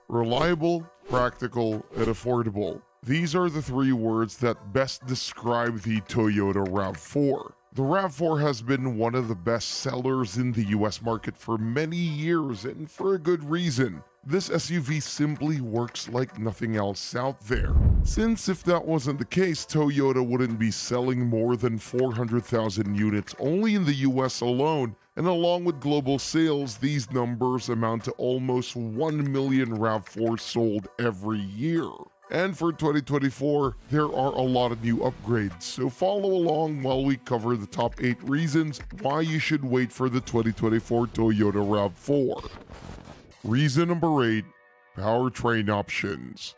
Reliable, practical, and affordable. These are the three words that best describe the Toyota RAV4. The RAV4 has been one of the best sellers in the US market for many years, and for a good reason. This SUV simply works like nothing else out there. Since if that wasn't the case, Toyota wouldn't be selling more than 400,000 units only in the US alone, and along with global sales, these numbers amount to almost 1 million RAV4s sold every year. And for 2024, there are a lot of new upgrades, so follow along while we cover the top 8 reasons why you should wait for the 2024 Toyota RAV4. Reason number 8, powertrain options.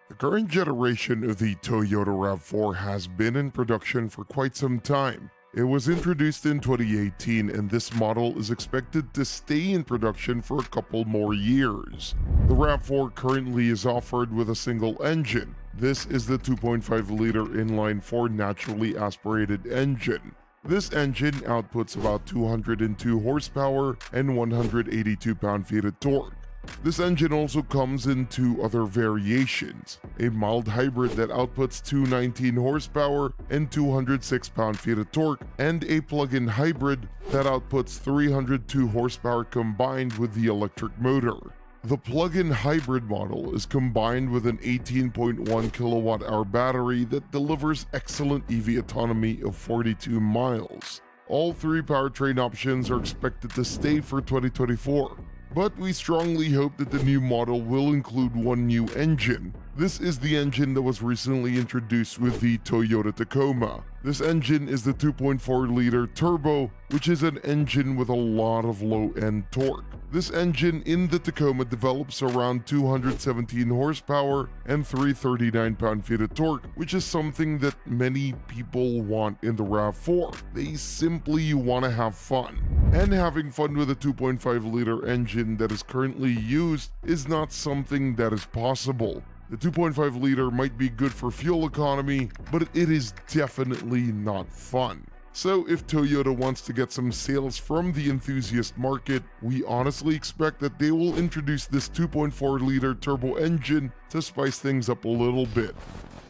The current generation of the Toyota RAV4 has been in production for quite some time. It was introduced in 2018, and this model is expected to stay in production for a couple more years. The RAV4 currently is offered with a single engine. This is the 2.5-liter inline-4 naturally aspirated engine. This engine outputs about 202 horsepower and 182 pound-feet of torque. This engine also comes in 2 other variations, a mild hybrid that outputs 219 horsepower and 206 pound-feet of torque, and a plug-in hybrid that outputs 302 horsepower combined with the electric motor. The plug-in hybrid model is combined with an 18.1 kilowatt-hour battery that delivers excellent EV autonomy of 42 miles. All 3 powertrain options are expected to stay for 2024. But we strongly hope that the new model will include one new engine. This is the engine that was recently introduced with the Toyota Tacoma. This engine is the 2.4-liter turbo, which is an engine with a lot of low-end torque. This engine in the Tacoma develops around 217 horsepower and 339 pound-feet of torque, which is something that many people want in the RAV4. They simply want to have fun. And having fun with a 2.5-liter engine that is currently used is not something that is possible. The 2.5-liter might be good for fuel economy, but it is definitely not fun. So if Toyota wants to get some sales from the enthusiast market, we honestly expect that they will introduce this 2.4-liter turbo engine to spice things up a little bit.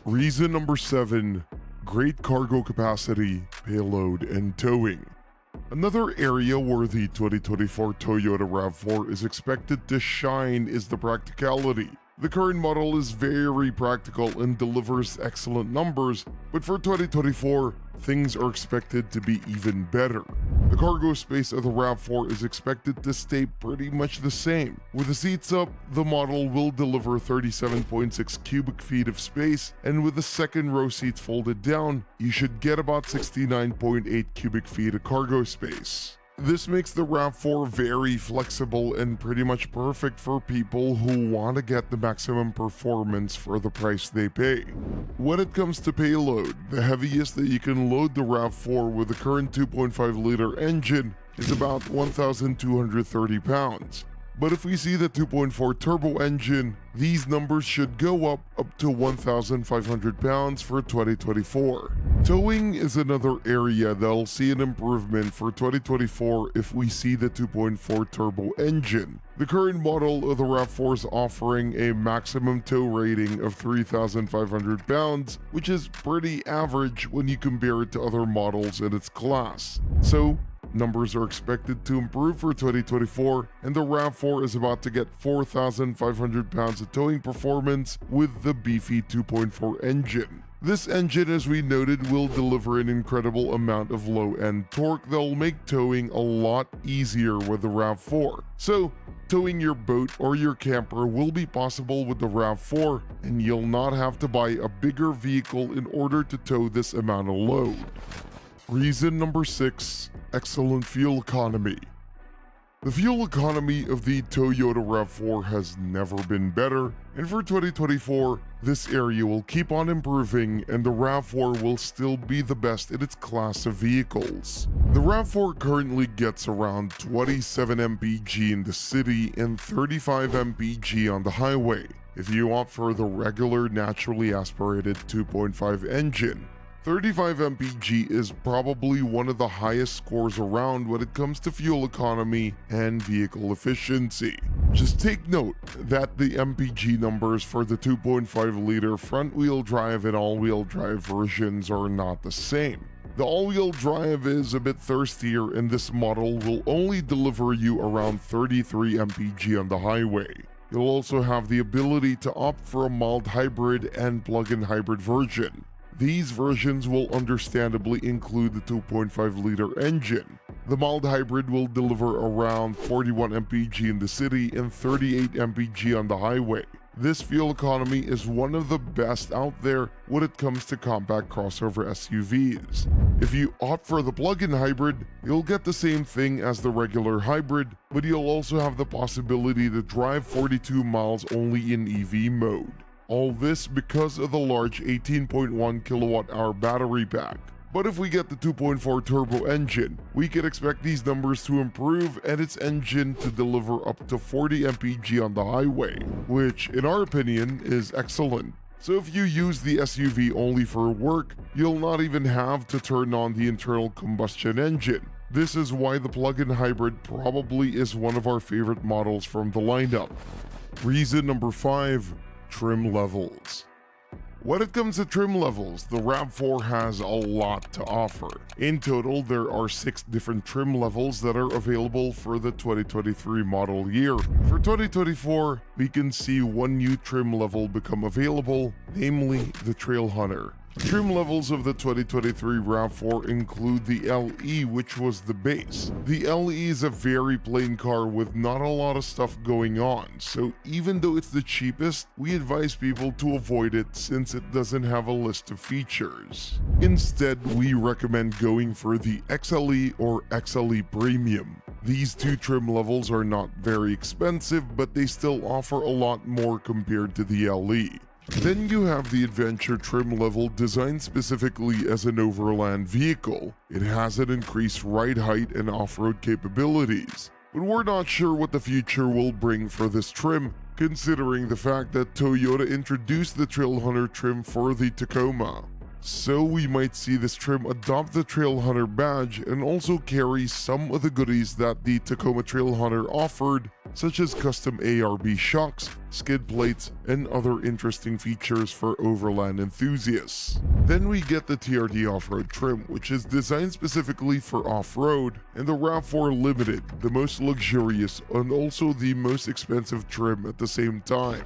Reason number 7, great cargo capacity, payload, and towing. Another area where the 2024 Toyota RAV4 is expected to shine is the practicality. The current model is very practical and delivers excellent numbers, but for 2024, things are expected to be even better. The cargo space of the RAV4 is expected to stay pretty much the same. With the seats up, the model will deliver 37.6 cubic feet of space, and with the second row seats folded down, you should get about 69.8 cubic feet of cargo space. This makes the RAV4 very flexible and pretty much perfect for people who want to get the maximum performance for the price they pay. When it comes to payload, the heaviest that you can load the RAV4 with the current 2.5-liter engine is about 1,230 pounds. But if we see the 2.4 turbo engine, these numbers should go up to 1,500 pounds for 2024. Towing is another area that'll see an improvement for 2024 if we see the 2.4 turbo engine. The current model of the RAV4 is offering a maximum tow rating of 3,500 pounds, which is pretty average when you compare it to other models in its class. So, numbers are expected to improve for 2024, and the RAV4 is about to get 4,500 pounds of towing performance with the beefy 2.4 engine. This engine, as we noted, will deliver an incredible amount of low-end torque that will make towing a lot easier with the RAV4. So, towing your boat or your camper will be possible with the RAV4, and you'll not have to buy a bigger vehicle in order to tow this amount of load. Reason number 6, excellent fuel economy. The fuel economy of the Toyota RAV4 has never been better, and for 2024, this area will keep on improving and the RAV4 will still be the best in its class of vehicles. The RAV4 currently gets around 27 mpg in the city and 35 mpg on the highway. If you opt for the regular naturally aspirated 2.5 engine, 35 mpg is probably one of the highest scores around when it comes to fuel economy and vehicle efficiency. Just take note that the mpg numbers for the 2.5-liter front-wheel drive and all-wheel drive versions are not the same. The all-wheel drive is a bit thirstier, and this model will only deliver you around 33 mpg on the highway. You'll also have the ability to opt for a mild hybrid and plug-in hybrid version. These versions will understandably include the 2.5-liter engine. The mild hybrid will deliver around 41 mpg in the city and 38 mpg on the highway. This fuel economy is one of the best out there when it comes to compact crossover SUVs. If you opt for the plug-in hybrid, you'll get the same thing as the regular hybrid, but you'll also have the possibility to drive 42 miles only in EV mode. All this because of the large 18.1 kilowatt-hour battery pack. But if we get the 2.4 turbo engine, we can expect these numbers to improve and its engine to deliver up to 40 mpg on the highway, which in our opinion is excellent. So if you use the SUV only for work, you'll not even have to turn on the internal combustion engine. This is why the plug-in hybrid probably is one of our favorite models from the lineup. Reason number 5. Trim levels. When it comes to trim levels, the RAV4 has a lot to offer. In total, there are 6 different trim levels that are available for the 2023 model year. For 2024, we can see one new trim level become available, namely the Trail Hunter. Trim levels of the 2023 RAV4 include the LE, which was the base. The LE is a very plain car with not a lot of stuff going on, so even though it's the cheapest, we advise people to avoid it since it doesn't have a list of features. Instead, we recommend going for the XLE or XLE Premium. These 2 trim levels are not very expensive, but they still offer a lot more compared to the LE. Then you have the Adventure trim level designed specifically as an overland vehicle. It has an increased ride height and off-road capabilities. But we're not sure what the future will bring for this trim, considering the fact that Toyota introduced the Trail Hunter trim for the Tacoma. So we might see this trim adopt the Trail Hunter badge and also carry some of the goodies that the Tacoma Trail Hunter offered, such as custom ARB shocks, skid plates, and other interesting features for overland enthusiasts. Then we get the TRD off-road trim, which is designed specifically for off-road, and the RAV4 Limited, the most luxurious and also the most expensive trim at the same time.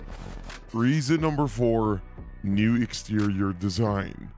Reason number 4. New exterior design.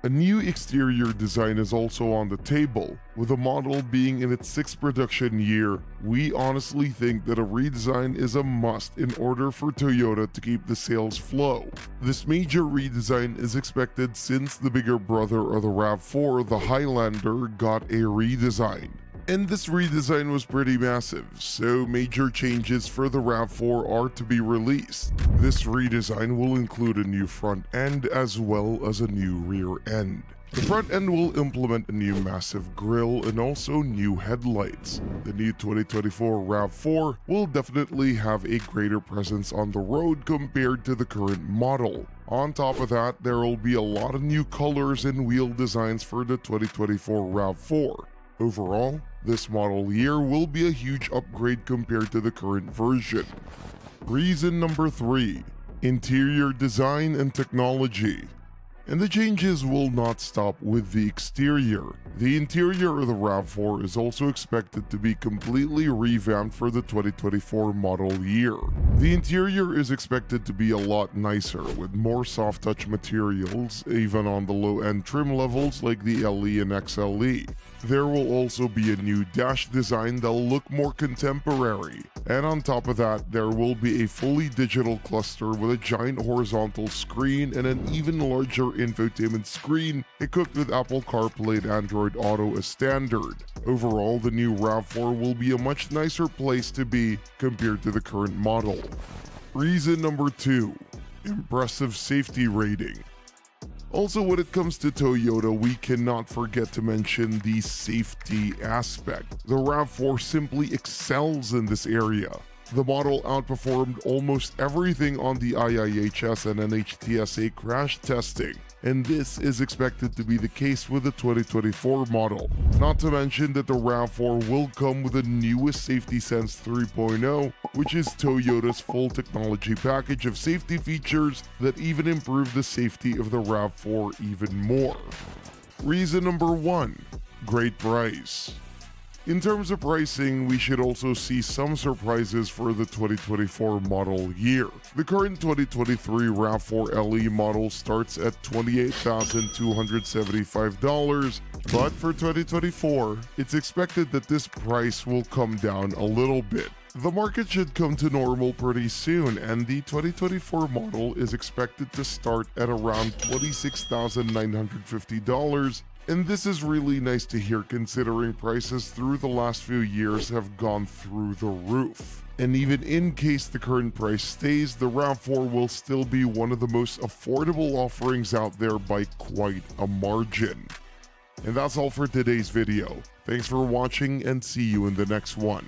A new exterior design is also on the table. With the model being in its 6th production year, we honestly think that a redesign is a must in order for Toyota to keep the sales flow. This major redesign is expected since the bigger brother of the RAV4, the Highlander, got a redesign. And this redesign was pretty massive, so major changes for the RAV4 are to be released. This redesign will include a new front end as well as a new rear end. The front end will implement a new massive grille and also new headlights. The new 2024 RAV4 will definitely have a greater presence on the road compared to the current model. On top of that, there will be a lot of new colors and wheel designs for the 2024 RAV4. Overall, this model year will be a huge upgrade compared to the current version. Reason number 3. Interior design and technology. And the changes will not stop with the exterior. The interior of the RAV4 is also expected to be completely revamped for the 2024 model year. The interior is expected to be a lot nicer with more soft touch materials, even on the low-end trim levels like the LE and XLE. There will also be a new dash design that'll look more contemporary. And on top of that, there will be a fully digital cluster with a giant horizontal screen and an even larger infotainment screen equipped with Apple CarPlay and Android Auto as standard. Overall, the new RAV4 will be a much nicer place to be compared to the current model. Reason number 2. Impressive safety rating. Also, when it comes to Toyota, we cannot forget to mention the safety aspect. The RAV4 simply excels in this area. The model outperformed almost everything on the IIHS and NHTSA crash testing, and this is expected to be the case with the 2024 model. Not to mention that the RAV4 will come with the newest Safety Sense 3.0, which is Toyota's full technology package of safety features that even improve the safety of the RAV4 even more. Reason number 1. Great price. In terms of pricing, we should also see some surprises for the 2024 model year. The current 2023 RAV4 LE model starts at $28,275, but for 2024, it's expected that this price will come down a little bit. The market should come to normal pretty soon, and the 2024 model is expected to start at around $26,950, and this is really nice to hear considering prices through the last few years have gone through the roof. And even in case the current price stays, the RAV4 will still be one of the most affordable offerings out there by quite a margin. And that's all for today's video. Thanks for watching and see you in the next one.